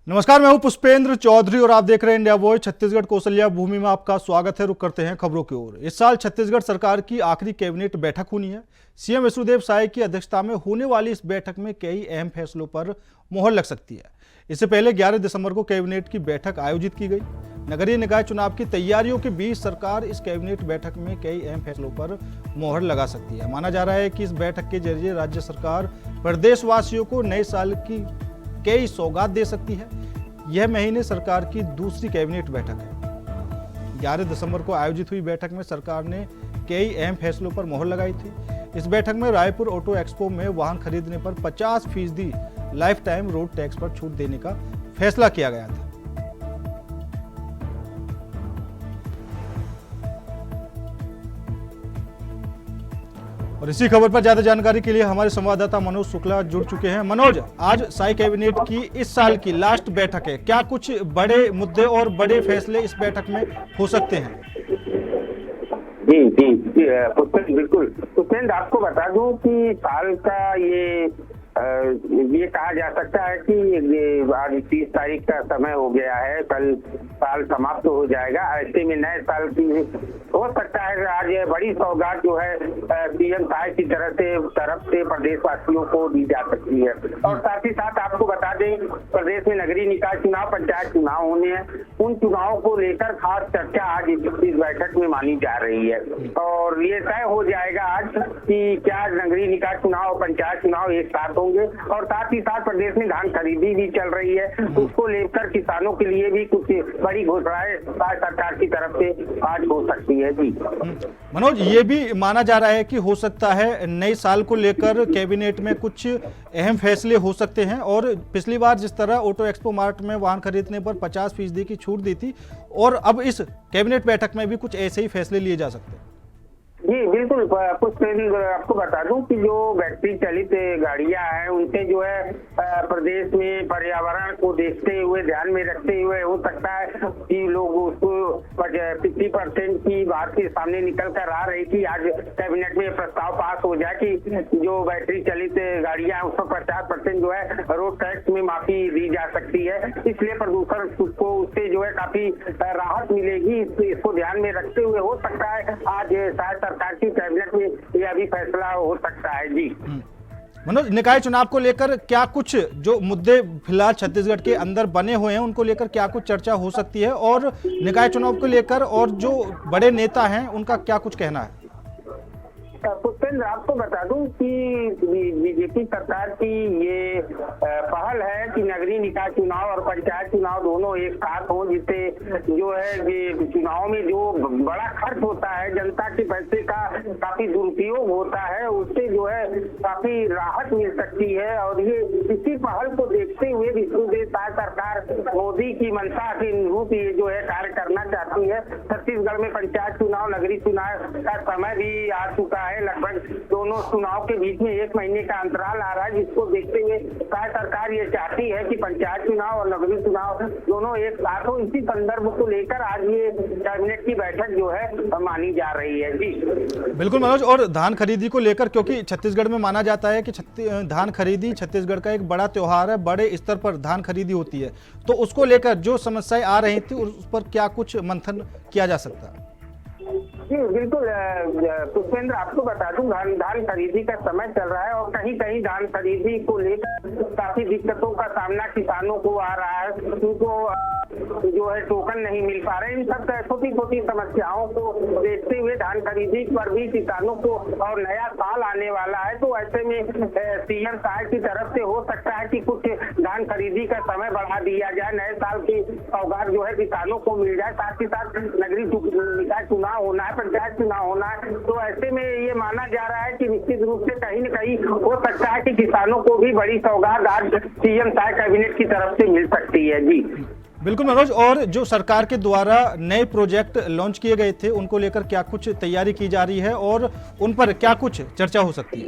नमस्कार, मैं हूं पुष्पेंद्र चौधरी और आप देख रहे हैं इंडिया वॉइस। छत्तीसगढ़ कौशल्या भूमि में आपका स्वागत है। रुक करते हैं खबरों की ओर। इस साल छत्तीसगढ़ सरकार की आखिरी कैबिनेट बैठक होनी है। सीएम विष्णुदेव साय की अध्यक्षता में होने वाली इस बैठक में कई अहम फैसलों पर मोहर लग सकती है। इससे पहले 11 दिसंबर को कैबिनेट की बैठक आयोजित की गई। नगरीय निकाय चुनाव की तैयारियों के बीच सरकार इस कैबिनेट बैठक में कई अहम फैसलों पर मोहर लगा सकती है। माना जा रहा है कि इस बैठक के जरिए राज्य सरकार प्रदेशवासियों को नए साल की कई सौगात दे सकती है। यह महीने सरकार की दूसरी कैबिनेट बैठक है। 11 दिसंबर को आयोजित हुई बैठक में सरकार ने कई अहम फैसलों पर मोहर लगाई थी। इस बैठक में रायपुर ऑटो एक्सपो में वाहन खरीदने पर 50% लाइफ टाइम रोड टैक्स पर छूट देने का फैसला किया गया था। और इसी खबर पर ज्यादा जानकारी के लिए हमारे संवाददाता मनोज शुक्ला जुड़ चुके हैं। मनोज, आज साई कैबिनेट की इस साल की लास्ट बैठक है, क्या कुछ बड़े मुद्दे और बड़े फैसले इस बैठक में हो सकते हैं? जी जी जी पुष्पेंद्र, बिल्कुल पुष्पेंद्र, आपको बता दूं कि साल का ये कहा जा सकता है कि आज 30 तारीख का समय हो गया है, कल साल समाप्त हो जाएगा। ऐसे में नए साल की हो सकता है कि आज बड़ी सौगात जो है सीएम साहब की तरफ से प्रदेशवासियों को दी जा सकती है। और साथ ही साथ आपको बता दें, प्रदेश में नगरीय निकाय चुनाव, पंचायत चुनाव होने हैं। उन चुनावों को लेकर खास चर्चा आज इस बैठक में मानी जा रही है। और ये तय हो जाएगा आज कि क्या नगरीय निकाय चुनाव और पंचायत चुनाव एक साथ होंगे। और साथ ही साथ प्रदेश में धान खरीदी भी चल रही है, उसको लेकर किसानों के लिए भी कुछ बड़ी घोषणाएं सरकार की तरफ से आज हो सकती है। जी मनोज, ये भी माना जा रहा है कि हो सकता है नए साल को लेकर कैबिनेट में कुछ अहम फैसले हो सकते हैं। और पिछली बार जिस तरह ऑटो एक्सपो मार्ट में वाहन खरीदने पर 50% की छूट दी थी, और अब इस कैबिनेट बैठक में भी कुछ ऐसे ही फैसले लिए जा सकते हैं। जी बिल्कुल पुष्पेंद्र, आपको बता दूं कि जो बैटरी चलित गाड़ियां हैं उनसे जो है प्रदेश में पर्यावरण को देखते हुए, ध्यान में रखते हुए हो सकता है कि लोग उसको 50% की बात के सामने निकल कर आ रही थी। आज कैबिनेट में प्रस्ताव पास हो जाए कि जो बैटरी चलित गाड़ियां हैं उस पर 50% जो है रोड टैक्स में माफी दी जा सकती है। इसलिए प्रदूषण को उससे जो है काफी राहत मिलेगी। इसको ध्यान में रखते हुए हो सकता है आज शायद सरकार की कैबिनेट में यह भी फैसला हो सकता है। जी मनोज, निकाय चुनाव को लेकर क्या कुछ जो मुद्दे फिलहाल छत्तीसगढ़ के अंदर बने हुए हैं उनको लेकर क्या कुछ चर्चा हो सकती है, और निकाय चुनाव को लेकर और जो बड़े नेता हैं उनका क्या कुछ कहना है? पुष्पेंद्र, आपको बता दूं कि बीजेपी सरकार की ये पहल है कि नगरीय निकाय चुनाव और पंचायत चुनाव दोनों एक साथ हों, जिससे जो है ये चुनाव में जो बड़ा खर्च होता है, जनता के पैसे का काफी दुरुपयोग होता है, उससे जो है काफी राहत मिल सकती है। और ये इसी पहल को देखते हुए विष्णुदेव साय सरकार मोदी की मंशा के अनुरूप ये जो है कार्य करना चाहती है। छत्तीसगढ़ में पंचायत चुनाव, नगरीय चुनाव का समय भी आ चुका है। लगभग दोनों चुनाव के बीच में 1 महीने का अंतराल आ रहा है, जिसको देखते हुए सरकार ये चाहती है कि पंचायत चुनाव और नगरीय चुनाव दोनों एक साथ हो। इसी संदर्भ को लेकर आज ये कैबिनेट की बैठक जो है मानी जा रही है। जी बिल्कुल मनोज, और धान खरीदी को लेकर, क्योंकि छत्तीसगढ़ में माना जाता है कि धान खरीदी छत्तीसगढ़ का एक बड़ा त्योहार है, बड़े स्तर पर धान खरीदी होती है, तो उसको लेकर जो समस्याएं आ रही थी उस पर क्या कुछ मंथन किया जा सकता है? जी बिल्कुल पुष्पेंद्र, आपको बता दूं धान खरीदी का समय चल रहा है और कहीं कहीं धान खरीदी को लेकर काफी दिक्कतों का सामना किसानों को आ रहा है। उनको जो है टोकन नहीं मिल पा रहे। इन सब छोटी छोटी समस्याओं को देखते हुए धान खरीदी पर भी किसानों को, और नया साल आने वाला है तो ऐसे में सीएम साहब की तरफ से हो सकता है कि कुछ धान खरीदी का समय बढ़ा दिया जाए, नए साल की सौगात जो है किसानों को मिल जाए। साथ ही साथ नगरीय निकाय चुनाव होना है, पंचायत चुनाव होना है, तो ऐसे में ये माना जा रहा है कि निश्चित रूप से कहीं न कहीं हो सकता है कि किसानों को भी बड़ी सौगात आज सीएम साहब कैबिनेट की तरफ से मिल सकती है। जी बिल्कुल मनोज, और जो सरकार के द्वारा नए प्रोजेक्ट लॉन्च किए गए थे उनको लेकर क्या कुछ तैयारी की जा रही है और उन पर क्या कुछ चर्चा हो सकती है?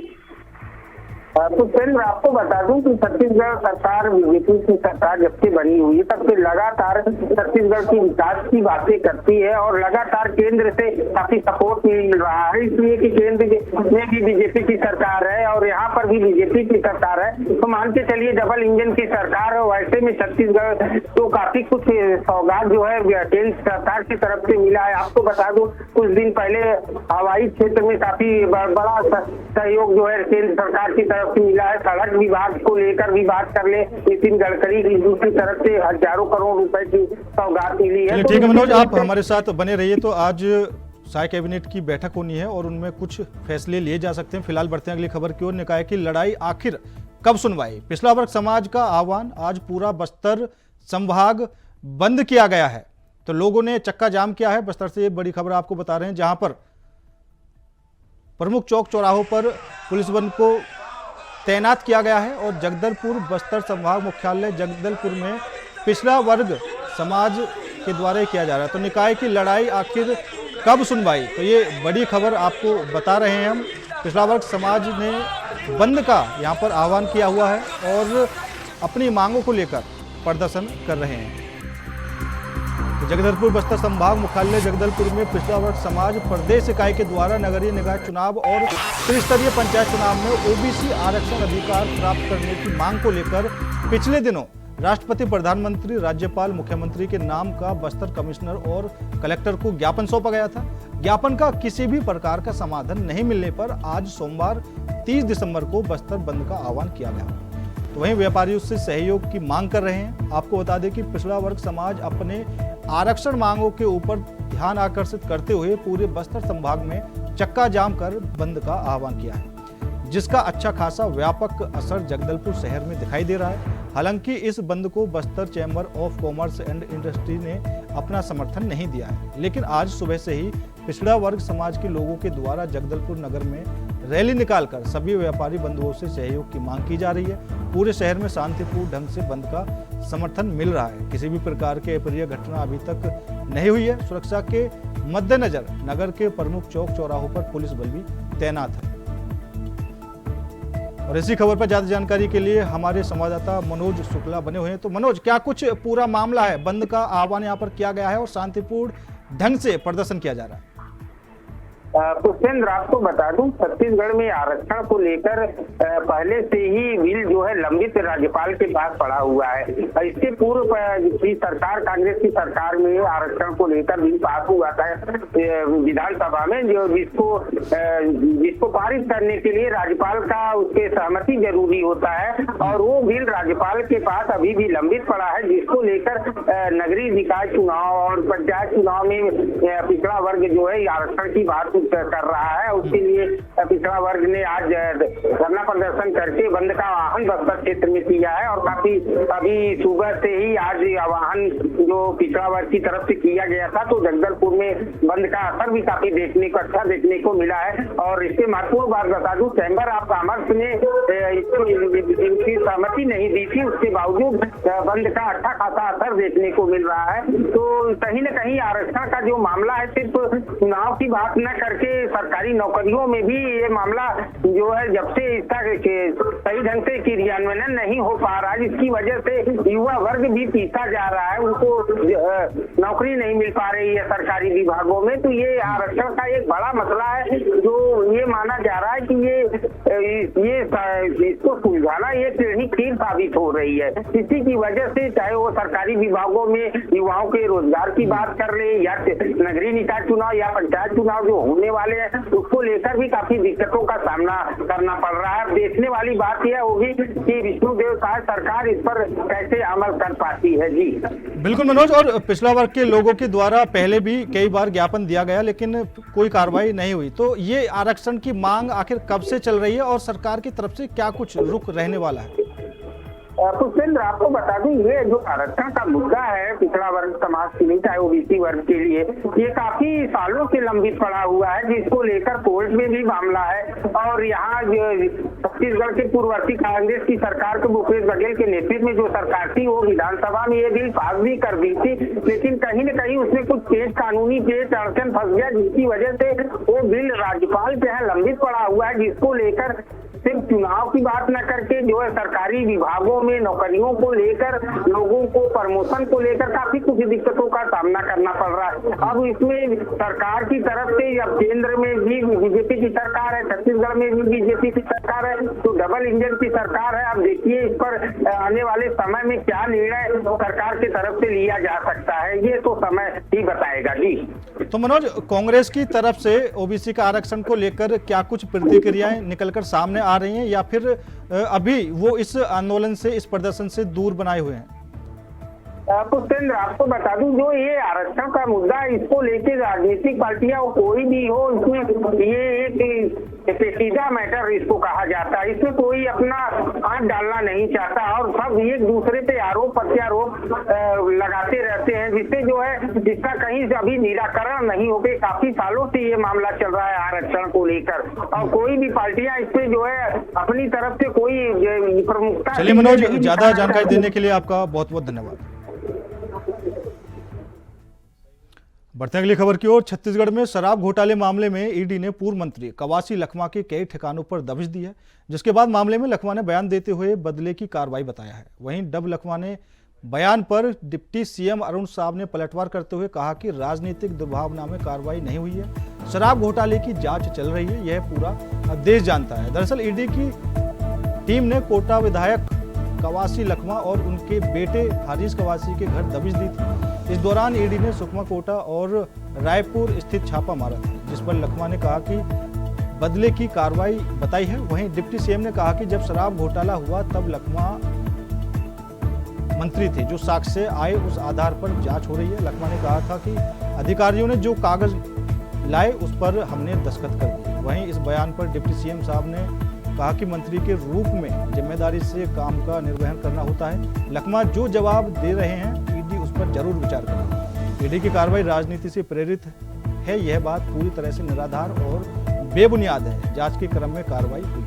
पुष्पेंद्र, आपको बता दूं कि छत्तीसगढ़ सरकार, बीजेपी की सरकार जब से बनी हुई है तब से लगातार छत्तीसगढ़ की विकास की बातें करती है और लगातार केंद्र से काफी सपोर्ट मिल रहा है, इसलिए कि केंद्र में भी बीजेपी की सरकार है और यहाँ पर भी बीजेपी की सरकार है, तो मान के चलिए डबल इंजन की सरकार है। वैसे में छत्तीसगढ़ तो काफी कुछ सौगात जो है केंद्र सरकार की तरफ से मिला है। आपको बता दूं कुछ दिन पहले हवाई क्षेत्र में काफी बड़ा सहयोग जो है केंद्र सरकार की तरफ से मिला है। सड़क विभाग को लेकर भी बात कर ले, नितिन गडकरी की दूसरी तरफ से हजारों करोड़ रुपए की सौगात मिली है। ठीक है मनोज, आप हमारे साथ बने रहिए। तो आज साय कैबिनेट की बैठक होनी है और उनमें कुछ फैसले लिए जा सकते हैं। फिलहाल बढ़ते हैं अगली खबर की ओर। निकाय की लड़ाई आखिर कब सुनवाई? पिछड़ा वर्ग समाज का आह्वान, आज पूरा बस्तर संभाग बंद किया गया है, तो लोगों ने चक्का जाम किया है। बस्तर से बड़ी खबर आपको बता रहे हैं, जहां पर प्रमुख चौक चौराहों पर पुलिस बल को तैनात किया गया है और जगदलपुर बस्तर संभाग मुख्यालय जगदलपुर में पिछड़ा वर्ग समाज के द्वारा किया जा रहा है। तो निकाय की लड़ाई आखिर कब सुनवाई? तो ये बड़ी खबर आपको बता रहे हैं हम। पिछड़ा वर्ग समाज ने बंद का यहाँ पर आह्वान किया हुआ है और अपनी मांगों को लेकर प्रदर्शन कर रहे हैं। तो जगदलपुर बस्तर संभाग मुख्यालय जगदलपुर में पिछड़ा वर्ग समाज प्रदेश इकाई के द्वारा नगरीय निकाय चुनाव और त्रिस्तरीय पंचायत चुनाव में ओबीसी आरक्षण अधिकार प्राप्त करने की मांग को लेकर पिछले दिनों राष्ट्रपति, प्रधानमंत्री, राज्यपाल, मुख्यमंत्री के नाम का बस्तर कमिश्नर और कलेक्टर को ज्ञापन सौंपा गया था। ज्ञापन का किसी भी प्रकार का समाधान नहीं मिलने पर आज सोमवार 30 दिसंबर को बस्तर बंद का आह्वान किया गया। तो वहीं व्यापारियों से सहयोग की मांग कर रहे हैं। आपको बता दें कि पिछड़ा वर्ग समाज अपने आरक्षण मांगों के ऊपर ध्यान आकर्षित करते हुए पूरे बस्तर संभाग में चक्का जाम कर बंद का आह्वान किया है, जिसका अच्छा खासा व्यापक असर जगदलपुर शहर में दिखाई दे रहा है। हालांकि इस बंद को Bastar chamber of commerce and industry ने अपना समर्थन नहीं दिया है, लेकिन आज सुबह से ही पिछड़ा वर्ग समाज के लोगों के द्वारा जगदलपुर नगर में रैली निकालकर सभी व्यापारी बंधुओं से सहयोग की मांग की जा रही है। पूरे शहर में शांतिपूर्ण ढंग से बंद का समर्थन मिल रहा है। किसी भी प्रकार के अप्रिय घटना अभी तक नहीं हुई है। सुरक्षा के मद्देनजर नगर के प्रमुख चौक चौराहों पर पुलिस बल भी तैनात है। और इसी खबर पर ज्यादा जानकारी के लिए हमारे संवाददाता मनोज शुक्ला बने हुए हैं। तो मनोज, क्या कुछ पूरा मामला है? बंद का आह्वान यहाँ पर किया गया है और शांतिपूर्ण ढंग से प्रदर्शन किया जा रहा है। पुष्पेंद्र, आपको बता दूं छत्तीसगढ़ में आरक्षण को लेकर पहले से ही बिल जो है लंबित राज्यपाल के पास पड़ा हुआ है। इसके पूर्व की सरकार, कांग्रेस की सरकार में आरक्षण को लेकर बिल पास हुआ था विधानसभा में, जो जिसको पारित करने के लिए राज्यपाल का उसके सहमति जरूरी होता है और वो बिल राज्यपाल के पास अभी भी लंबित पड़ा है, जिसको लेकर नगरीय निकाय चुनाव और पंचायत चुनाव में पिछड़ा वर्ग जो है आरक्षण की बात कर रहा है। उसके लिए पिछड़ा वर्ग ने आज धरना प्रदर्शन करके बंद का आह्वान बस्तर क्षेत्र में किया है और काफी अभी सुबह से ही आज आह्वान जो पिछड़ा वर्ग की तरफ से किया गया था, तो जगदलपुर में बंद का असर भी काफी अच्छा देखने को मिला है। और इसके महत्वपूर्ण बात बता दूं, चैम्बर ऑफ कॉमर्स ने इनकी सहमति नहीं दी थी, उसके बावजूद बंद का अच्छा खासा असर देखने को मिल रहा है। तो कहीं न कहीं आरक्षण का जो मामला है सिर्फ चुनाव की बात न करके सरकारी नौकरियों में भी ये मामला जो है जब से इसका सही ढंग से क्रियान्वयन नहीं हो पा रहा है, जिसकी वजह से युवा वर्ग भी पीछा जा रहा है, उनको नौकरी नहीं मिल पा रही है सरकारी विभागों में। तो ये आरक्षण का एक बड़ा मसला है जो ये माना जा रहा है कि ये इसको सुलझाना ये टेढ़ी खीर साबित हो रही है। इसी की वजह से चाहे वो सरकारी विभागों में युवाओं के रोजगार की बात कर ले या नगरीय निकाय चुनाव या पंचायत चुनाव जो होने वाले हैं, उसको लेकर भी काफी दिक्कतों का सामना करना पड़ रहा है। देखने वाली बात यह होगी कि विष्णुदेव साय सरकार इस पर कैसे अमल कर पाती है। जी बिल्कुल मनोज, और पिछड़ा वर्ग के लोगों के द्वारा पहले भी कई बार ज्ञापन दिया गया लेकिन कोई कार्रवाई नहीं हुई। तो ये आरक्षण की मांग आखिर कब से चल रही है और सरकार की तरफ से क्या कुछ रुख रहने वाला है? पुष्पेंद्र, आपको बता दूं ये जो आरक्षण का मुद्दा है पिछड़ा वर्ग समाज के लिए, चाहे ओबीसी वर्ग के लिए, ये काफी सालों से लंबित पड़ा हुआ है, जिसको लेकर कोर्ट में भी मामला है। और यहाँ छत्तीसगढ़ के पूर्ववर्ती कांग्रेस की सरकार के भूपेश बघेल के नेतृत्व में जो सरकार थी वो विधानसभा में ये बिल पास भी कर दी थी, लेकिन कहीं न कहीं उसमें कुछ कानूनी अड़चन फंस गया, जिसकी वजह से वो बिल राज्यपाल के यहाँ लंबित पड़ा हुआ है, जिसको लेकर सिर्फ चुनाव की बात न करके जो है सरकारी विभागों में नौकरियों को लेकर लोगों को प्रमोशन को लेकर काफी कुछ दिक्कतों का सामना करना पड़ रहा है। अब इसमें सरकार की तरफ से, अब केंद्र में भी बीजेपी की सरकार है, छत्तीसगढ़ में भी बीजेपी की सरकार है, तो डबल इंजन की सरकार है। अब देखिए इस पर आने वाले समय में क्या निर्णय सरकार की तरफ से लिया जा सकता है, ये तो समय ही बताएगा। जी तो मनोज, कांग्रेस की तरफ से ओबीसी का आरक्षण को लेकर क्या कुछ प्रतिक्रियाएं निकलकर सामने आ रही हैं, या फिर अभी वो इस आंदोलन से, इस प्रदर्शन से दूर बनाए हुए हैं? पुष्पेंद्र, आपको बता दूं, जो ये आरक्षण का मुद्दा है, इसको लेके राजनीतिक पार्टियां कोई भी हो, इसमें ये एक पेचीदा मैटर इसको कहा जाता है। इसमें कोई अपना हाथ डालना नहीं चाहता और सब एक दूसरे पे आरोप प्रत्यारोप लगाते रहते हैं, जिससे जो है इसका कहीं से अभी निराकरण नहीं हो गए। काफी सालों से ये मामला चल रहा है आरक्षण को लेकर, और कोई भी पार्टियां इस पे जो है अपनी तरफ से कोई प्रमुखता। चलिए मनोज, ज्यादा जानकारी देने के लिए आपका बहुत बहुत धन्यवाद। बढ़ते हैं अगली खबर की ओर। छत्तीसगढ़ में शराब घोटाले मामले में ईडी ने पूर्व मंत्री कवासी लखमा के कई ठिकानों पर दबिश दी है, जिसके बाद मामले में लखमा ने बयान देते हुए बदले की कार्रवाई बताया है। वहीं डब लखमा ने बयान पर डिप्टी सीएम अरुण साहब ने पलटवार करते हुए कहा कि राजनीतिक दुर्भावना में कार्रवाई नहीं हुई है, शराब घोटाले की जांच चल रही है, यह पूरा देश जानता है। दरअसल ईडी की टीम ने कोटा विधायक कवासी लखमा और उनके बेटे हरीश कवासी के घर दबिश दी थी। इस दौरान ईडी ने सुकमा, कोटा और रायपुर स्थित छापा मारा था, जिस पर लखमा ने कहा कि बदले की कार्रवाई बताई है। वहीं डिप्टी सीएम ने कहा कि जब शराब घोटाला हुआ तब लखमा मंत्री थे, जो साक्ष्य आए उस आधार पर जांच हो रही है। लखमा ने कहा था कि अधिकारियों ने जो कागज लाए उस पर हमने दस्तखत कर दिए। वहीं इस बयान पर डिप्टी सीएम साहब ने कहा कि मंत्री के रूप में जिम्मेदारी से काम का निर्वहन करना होता है। लखमा जो जवाब दे रहे हैं ईडी उस पर जरूर विचार करेगी। ईडी की कार्रवाई राजनीति से प्रेरित है, यह बात पूरी तरह से निराधार और बेबुनियाद है। जांच के क्रम में कार्रवाई हुई।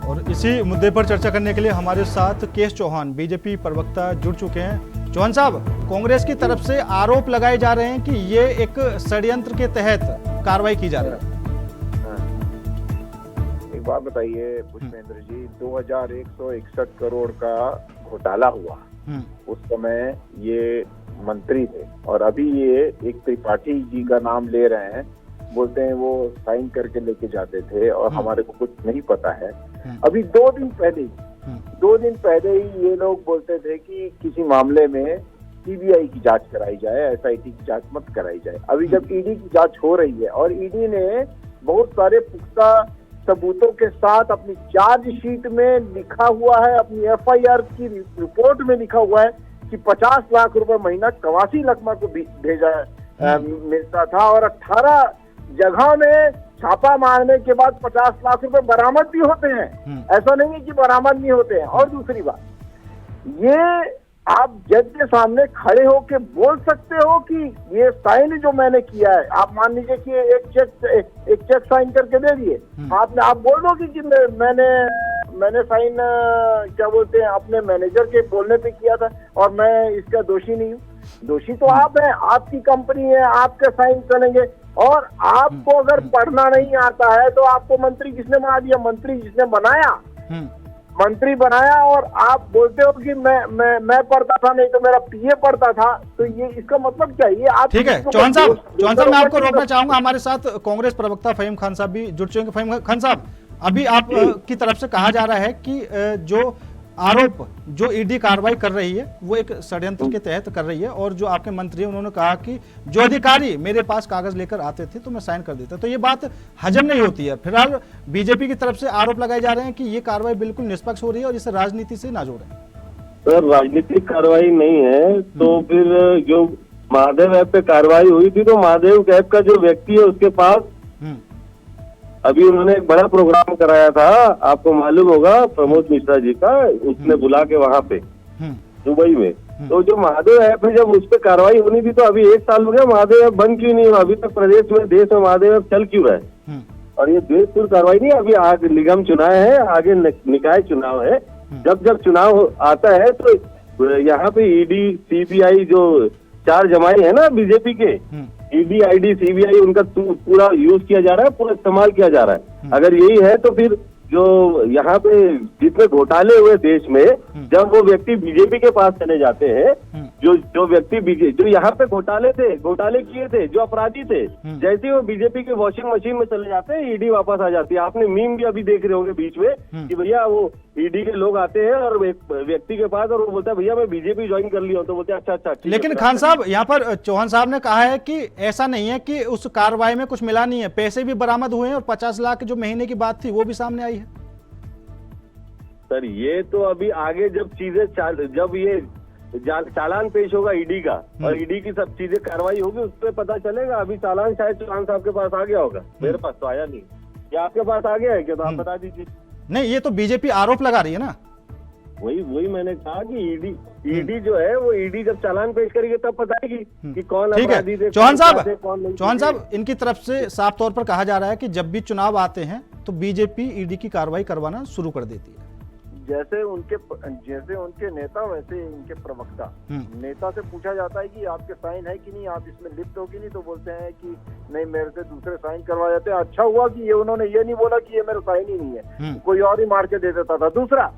और इसी मुद्दे पर चर्चा करने के लिए हमारे साथ केश चौहान, बीजेपी प्रवक्ता, जुड़ चुके हैं। चौहान साहब, कांग्रेस की तरफ से आरोप लगाए जा रहे हैं कि ये एक षड्यंत्र के तहत कार्रवाई की जा रही है। एक बात बताइए पुष्पेंद्र जी, 2161 करोड़ का घोटाला हुआ, उस समय ये मंत्री थे और अभी ये एक त्रिपाठी जी का नाम ले रहे हैं, बोलते हैं वो साइन करके लेके जाते थे और हमारे को कुछ नहीं पता है। अभी 2 दिन पहले ही ये लोग बोलते थे कि किसी मामले में सीबीआई की जांच कराई जाए, एसआईटी की जांच मत कराई जाए। अभी जब ईडी की जांच हो रही है और ईडी ने बहुत सारे पुख्ता सबूतों के साथ अपनी चार्जशीट में लिखा हुआ है, अपनी एफआईआर की रिपोर्ट में लिखा हुआ है कि 50 लाख रुपए महीना कवासी लखमा को भेजा मिलता था और 18 जगह में छापा मारने के बाद 50 लाख रुपए बरामद भी होते हैं। ऐसा नहीं है कि बरामद नहीं होते हैं। और दूसरी बात, ये आप जज के सामने खड़े होके बोल सकते हो कि ये साइन जो मैंने किया है, आप मान लीजिए कि एक चेक साइन करके दे दिए, आप बोल दो कि मैंने साइन क्या बोलते हैं अपने मैनेजर के बोलने पे किया था और मैं इसका दोषी नहीं हूँ। दोषी तो आप हैं, आपकी कंपनी है, आपके साइन चलेंगे। और आपको अगर पढ़ना नहीं आता है तो आपको मंत्री किसने बना दिया? मंत्री जिसने बनाया, मंत्री बनाया, और आप बोलते हो कि मैं पढ़ता था, नहीं तो मेरा पीए पढ़ता था। तो ये इसका मतलब क्या है? ये आप ठीक है चौहान साहब, मैं आपको रोकना चाहूंगा। हमारे साथ कांग्रेस प्रवक्ता फहीम खान साहब भी जुड़ चुके हैं। फहीम खान साहब, अभी आप की तरफ से कहा जा रहा है कि जो आरोप जो ईडी कार्रवाई कर रही है वो एक षड्यंत्र के तहत कर रही है, और जो आपके मंत्री उन्होंने कहा कि जो अधिकारी मेरे पास कागज लेकर आते थे तो मैं साइन कर देता। तो ये बात हजम नहीं होती है। फिलहाल बीजेपी की तरफ से आरोप लगाए जा रहे हैं कि ये कार्रवाई बिल्कुल निष्पक्ष हो रही है और इसे राजनीति से ना जोड़ें। सर, राजनीतिक कार्रवाई नहीं है तो फिर जो महादेव ऐप पे कार्रवाई हुई थी, तो महादेव ऐप का जो व्यक्ति है उसके पास अभी उन्होंने एक बड़ा प्रोग्राम कराया था, आपको मालूम होगा, प्रमोद मिश्रा जी का, उसने बुला के वहां पे दुबई में तो जो महादेव ऐप है, जब उस पर कार्रवाई होनी थी तो अभी 1 साल हो गया, महादेव ऐप बंद क्यों नहीं हुआ? अभी तक प्रदेश में, देश में महादेव ऐप चल क्यों रहा है? और ये द्वेषपूर्ण कार्रवाई नहीं, अभी आगे निगम चुनाव है, आगे निकाय चुनाव है। जब चुनाव आता है तो यहाँ पे ईडी सीबीआई जो 4 जमाई है ना बीजेपी के, ईडी आईडी सीबीआई, उनका पूरा यूज किया जा रहा है, पूरा इस्तेमाल किया जा रहा है। अगर यही है तो फिर जो यहाँ पे जितने घोटाले हुए देश में, जब वो व्यक्ति बीजेपी के पास चले जाते हैं, जो व्यक्ति जो यहाँ पे घोटाले किए थे, जो अपराधी थे, जैसे वो बीजेपी के वॉशिंग मशीन में चले जाते हैं, ईडी वापस आ जाती है। आपने मीम भी अभी देख रहे होंगे बीच में कि भैया वो ईडी के लोग आते हैं और एक व्यक्ति के पास, और वो बोलता है भैया मैं बीजेपी ज्वाइन कर लिया हूं, तो बोलते हैं अच्छा। लेकिन खान साहब, यहाँ पर चौहान साहब ने कहा है कि ऐसा नहीं है कि उस कार्रवाई में कुछ मिला नहीं है, पैसे भी बरामद हुए हैं और 50 लाख जो महीने की बात थी वो भी सामने आई है। सर ये तो अभी आगे जब चीजें जब ये चालान पेश होगा ईडी का, और ईडी की सब चीजें कार्रवाई होगी, उस पर पता चलेगा। अभी चालान शायद चौहान साहब के पास आ गया होगा, मेरे पास तो आया नहीं। क्या आपके पास आ गया है क्या? तो आप बता दीजिए। नहीं, ये तो बीजेपी आरोप लगा रही है ना। वही मैंने कहा कि ईडी जो है वो ईडी जब चालान पेश करेगी तब बताएगी कि कौन ठीक अपराधी थे, है। चौहान साहब, इनकी तरफ से साफ तौर पर कहा जा रहा है कि जब भी चुनाव आते हैं तो बीजेपी ईडी की कार्रवाई करवाना शुरू कर देती है। जैसे उनके नेता वैसे इनके प्रवक्ता। नेता से पूछा जाता है कि आपके साइन है कि नहीं, आप इसमें लिप्त हो कि नहीं, तो बोलते हैं कि नहीं, मेरे से दूसरे साइन करवा जाते हैं। अच्छा हुआ कि ये उन्होंने ये नहीं बोला कि ये मेरा साइन ही नहीं है, कोई और ही मार के दे देता था। दूसरा,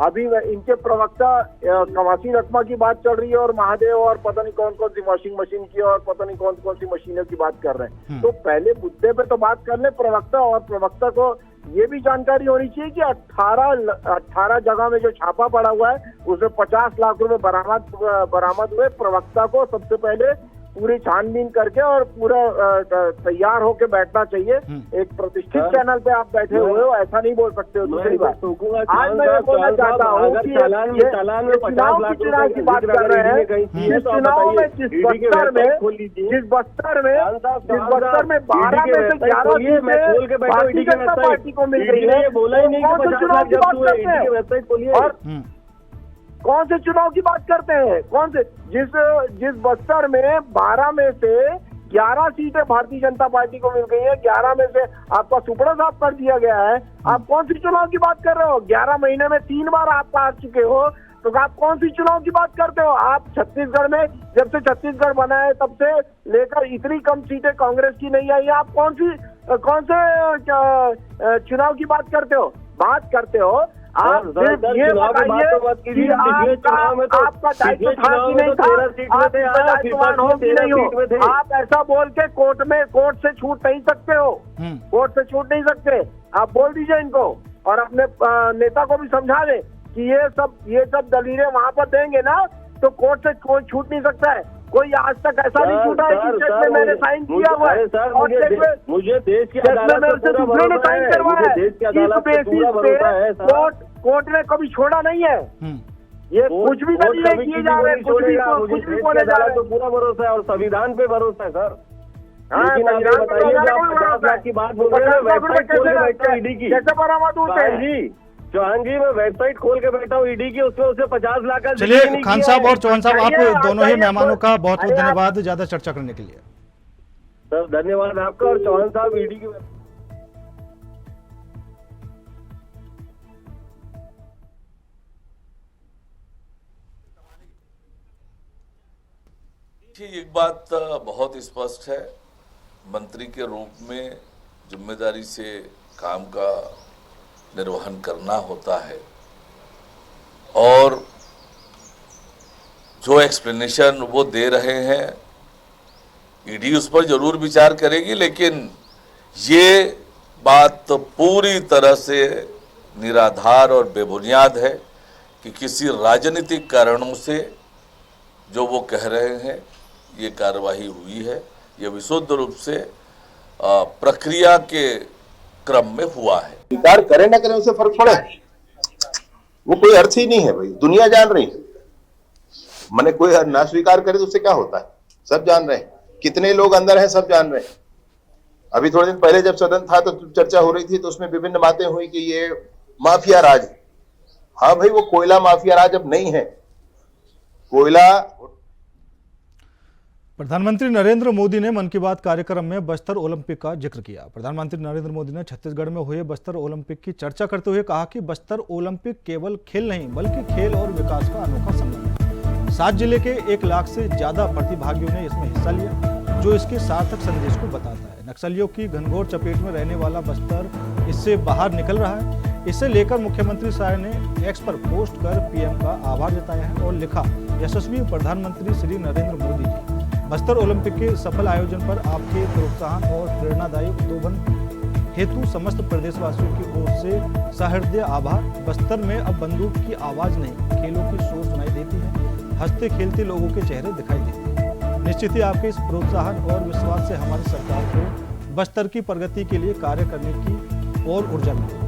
अभी इनके प्रवक्ता कवासी रकमा की बात चल रही है और महादेव और पता नहीं कौन कौन सी वॉशिंग मशीन की और पता नहीं कौन कौन सी मशीनों की बात कर रहे हैं। तो पहले मुद्दे पे तो बात कर ले प्रवक्ता, और प्रवक्ता को ये भी जानकारी होनी चाहिए कि 18 जगह में जो छापा पड़ा हुआ है उसमें 50 लाख रुपए बरामद हुए। प्रवक्ता को सबसे पहले पूरी छानबीन करके और पूरा तैयार होके बैठना चाहिए। एक प्रतिष्ठित चैनल पे आप बैठे हुए हो, ऐसा नहीं बोल सकते हो। दूसरी बात, आज मैं ये बोलना चाहता हूँ कि चुनाव की बात कर रहे हैं, इस चुनाव में जिस बस्तर में 12 में से 11 सीटें भारतीय जनता पार्टी को मिल रही है, कौन से चुनाव की बात करते हैं? और कौन से चुनाव की बात करते हैं? कौन से? जिस बस्तर में 12 में से 11 सीटें भारतीय जनता पार्टी को मिल गई है, 11 में से आपका सुपड़ा साफ कर दिया गया है, आप कौन सी चुनाव की बात कर रहे हो? 11 महीने में 3 बार आप हार चुके हो, तो आप कौन सी चुनाव की बात करते हो? आप छत्तीसगढ़ में, जब से छत्तीसगढ़ बना है तब से लेकर इतनी कम सीटें कांग्रेस की नहीं आई, आप कौन से चुनाव की बात करते हो? आप सिर्फ ये बताइए कि आपका दायित्व था कि नहीं था, आप दायित्ववान हो कि नहीं हो। आप ऐसा बोल के कोर्ट से छूट नहीं सकते हो, कोर्ट से छूट नहीं सकते। आप बोल दीजिए इनको और अपने नेता को भी समझा दें कि ये सब दलीलें वहां पर देंगे ना तो कोर्ट से कोई छूट नहीं सकता है। कोई आज तक ऐसा नहीं छूटा है कि चेक में मैंने साइन किया हुआ है और चेक में मुझे देश की अदालत से दूसरे ने साइन करवाया है। इस बेसिस कोर्ट ने कभी छोड़ा नहीं है। ये कुछ भी दलीलें किए जा रहे हैं, कुछ भी बोले जा रहे हैं। पूरा भरोसा है और संविधान पे भरोसा है सर। लेकिन आप बताइए, आप 50 लाख की बात बोल रहे हैं, वेबसाइट खोल के बैठे ईडी की, कैसे बरामद होते हैं जी? चौहान जी, मैं वेबसाइट खोल के बैठा हूँ ईडी की, उसमें उसे 50 लाख का। चलिए खान साहब और चौहान साहब, आप दोनों ही मेहमानों का बहुत बहुत धन्यवाद ज्यादा चर्चा करने के लिए। सर धन्यवाद आपका। और चौहान साहब ईडी की एक बात बहुत स्पष्ट है, मंत्री के रूप में जिम्मेदारी से काम का निर्वहन करना होता है और जो एक्सप्लेनेशन वो दे रहे हैं ईडी उस पर जरूर विचार करेगी, लेकिन ये बात तो पूरी तरह से निराधार और बेबुनियाद है कि किसी राजनीतिक कारणों से जो वो कह रहे हैं ये कार्रवाई हुई है। ये विशुद्ध रूप से प्रक्रिया के क्रम में हुआ है। स्वीकार करें ना करें उससे फर्क पड़े, वो कोई अर्थ ही नहीं है भाई, दुनिया जान रही है। मैंने कोई ना स्वीकार करे तो उससे क्या होता है, सब जान रहे हैं, कितने लोग अंदर हैं सब जान रहे हैं। अभी थोड़े दिन पहले जब सदन था तो चर्चा हो रही थी, तो उसमें विभिन्न बातें हुई कि ये माफिया राज। हाँ भाई, वो कोयला माफिया राज अब नहीं है, कोयला। प्रधानमंत्री नरेंद्र मोदी ने मन की बात कार्यक्रम में बस्तर ओलंपिक का जिक्र किया। प्रधानमंत्री नरेंद्र मोदी ने छत्तीसगढ़ में हुए बस्तर ओलंपिक की चर्चा करते हुए कहा कि बस्तर ओलंपिक केवल खेल नहीं बल्कि खेल और विकास का अनोखा संगम है। 7 जिले के 1 लाख से ज्यादा प्रतिभागियों ने इसमें हिस्सा लिया, जो इसके सार्थक संदेश को बताता है। नक्सलियों की घनघोर चपेट में रहने वाला बस्तर इससे बाहर निकल रहा है। इसे लेकर मुख्यमंत्री शाह ने एक्स पर पोस्ट कर पीएम का आभार जताया है और लिखा, यशस्वी प्रधानमंत्री श्री नरेंद्र मोदी जी, बस्तर ओलंपिक के सफल आयोजन पर आपके प्रोत्साहन और प्रेरणादायी उद्बोधन हेतु समस्त प्रदेशवासियों की ओर से सहृदय आभार। बस्तर में अब बंदूक की आवाज नहीं, खेलों की शोर सुनाई देती है, हंसते खेलते लोगों के चेहरे दिखाई देते हैं। निश्चित ही आपके इस प्रोत्साहन और विश्वास से हमारी सरकार को बस्तर की प्रगति के लिए कार्य करने की और ऊर्जा मिलेगी।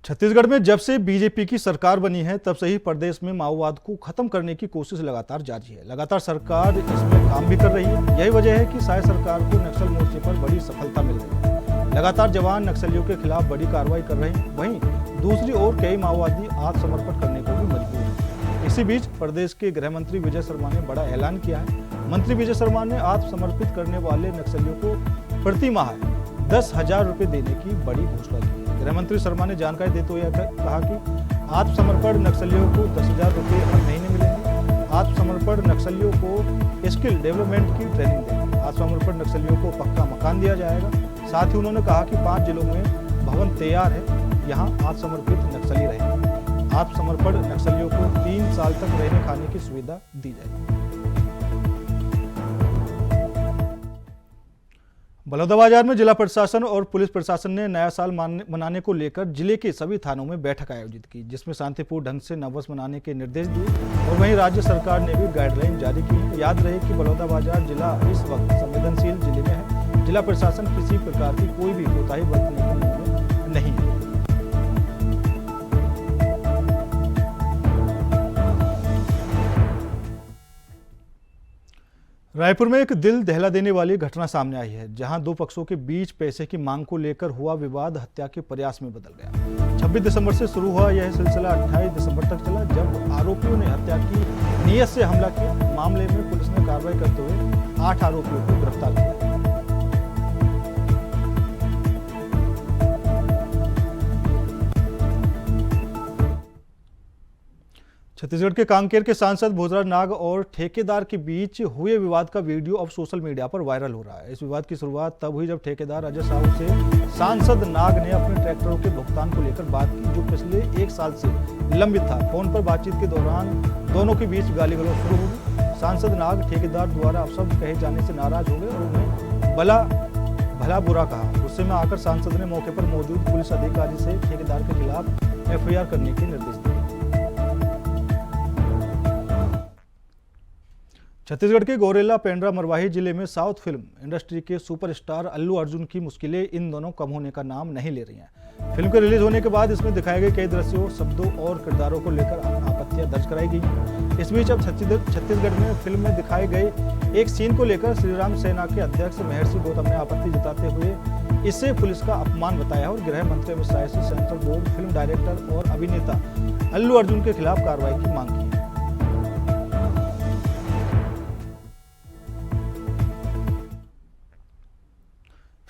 छत्तीसगढ़ में जब से बीजेपी की सरकार बनी है तब से ही प्रदेश में माओवाद को खत्म करने की कोशिश लगातार जारी है। लगातार सरकार इसमें काम भी कर रही है। यही वजह है कि शायद सरकार को नक्सल मोर्चे पर बड़ी सफलता मिल रही है। लगातार जवान नक्सलियों के खिलाफ बड़ी कार्रवाई कर रहे हैं। वहीं दूसरी ओर कई माओवादी आत्मसमर्पण करने को भी मजबूर है। इसी बीच प्रदेश के गृह मंत्री विजय शर्मा ने बड़ा ऐलान किया है। मंत्री विजय शर्मा ने आत्मसमर्पित करने वाले नक्सलियों को प्रति माह 10,000 रुपये देने की बड़ी घोषणा की है। गृह मंत्री शर्मा ने जानकारी देते हुए कहा कि आत्मसमर्पण नक्सलियों को 10,000 रुपये हर महीने मिलेंगे। आत्मसमर्पण नक्सलियों को स्किल डेवलपमेंट की ट्रेनिंग देंगे। आत्मसमर्पण नक्सलियों को पक्का मकान दिया जाएगा। साथ ही उन्होंने कहा कि 5 जिलों में भवन तैयार है, यहाँ आत्मसमर्पित नक्सली रहेंगे। आत्मसमर्पण नक्सलियों को 3 साल तक रहने खाने की सुविधा दी जाएगी। बलौदाबाजार में जिला प्रशासन और पुलिस प्रशासन ने नया साल मनाने को लेकर जिले के सभी थानों में बैठक आयोजित की, जिसमें शांतिपूर्ण ढंग से नववर्ष मनाने के निर्देश दिए और वहीं राज्य सरकार ने भी गाइडलाइन जारी की है। याद रहे कि बलौदाबाजार जिला इस वक्त संवेदनशील जिले में है। जिला प्रशासन किसी प्रकार की कोई भी कोताही बरतने के मूड में नहीं है। रायपुर में एक दिल दहला देने वाली घटना सामने आई है, जहां 2 पक्षों के बीच पैसे की मांग को लेकर हुआ विवाद हत्या के प्रयास में बदल गया। 26 दिसंबर से शुरू हुआ यह सिलसिला 28 दिसंबर तक चला, जब आरोपियों ने हत्या की नीयत से हमला किया। मामले में पुलिस ने कार्रवाई करते हुए 8 आरोपियों को गिरफ्तार किया। छत्तीसगढ़ के कांकेर के सांसद भोजराज नाग और ठेकेदार के बीच हुए विवाद का वीडियो अब सोशल मीडिया पर वायरल हो रहा है। इस विवाद की शुरुआत तब हुई जब ठेकेदार अजय साहू से सांसद नाग ने अपने ट्रैक्टरों के भुगतान को लेकर बात की, जो पिछले 1 साल से लंबित था। फोन पर बातचीत के दौरान दोनों के बीच गाली गलौज शुरू हो गई। सांसद नाग ठेकेदार द्वारा अपशब्द कहे जाने से नाराज हो गए और उन्हें भला बुरा कहा। गुस्से में आकर सांसद ने मौके पर मौजूद पुलिस अधिकारी से ठेकेदार के खिलाफ एफआईआर करने के निर्देश दिए। छत्तीसगढ़ के गौरेला पेंड्रा मरवाही जिले में साउथ फिल्म इंडस्ट्री के सुपरस्टार अल्लू अर्जुन की मुश्किलें इन दोनों कम होने का नाम नहीं ले रही हैं। फिल्म के रिलीज होने के बाद इसमें दिखाए गए कई दृश्यों, शब्दों और किरदारों को लेकर आपत्तियां दर्ज कराई गई हैं। इस बीच अब छत्तीसगढ़ में फिल्म में दिखाए गए एक सीन को लेकर श्रीराम सेना के अध्यक्ष महर्षि गौतम ने आपत्ति जताते हुए इसे पुलिस का अपमान बताया और गृह मंत्री अमित शाह से सेंट्रल बोर्ड, फिल्म डायरेक्टर और अभिनेता अल्लू अर्जुन के खिलाफ कार्रवाई की मांग की।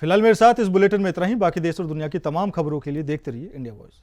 फिलहाल मेरे साथ इस बुलेटिन में इतना ही। बाकी देश और दुनिया की तमाम खबरों के लिए देखते रहिए इंडिया वॉइस।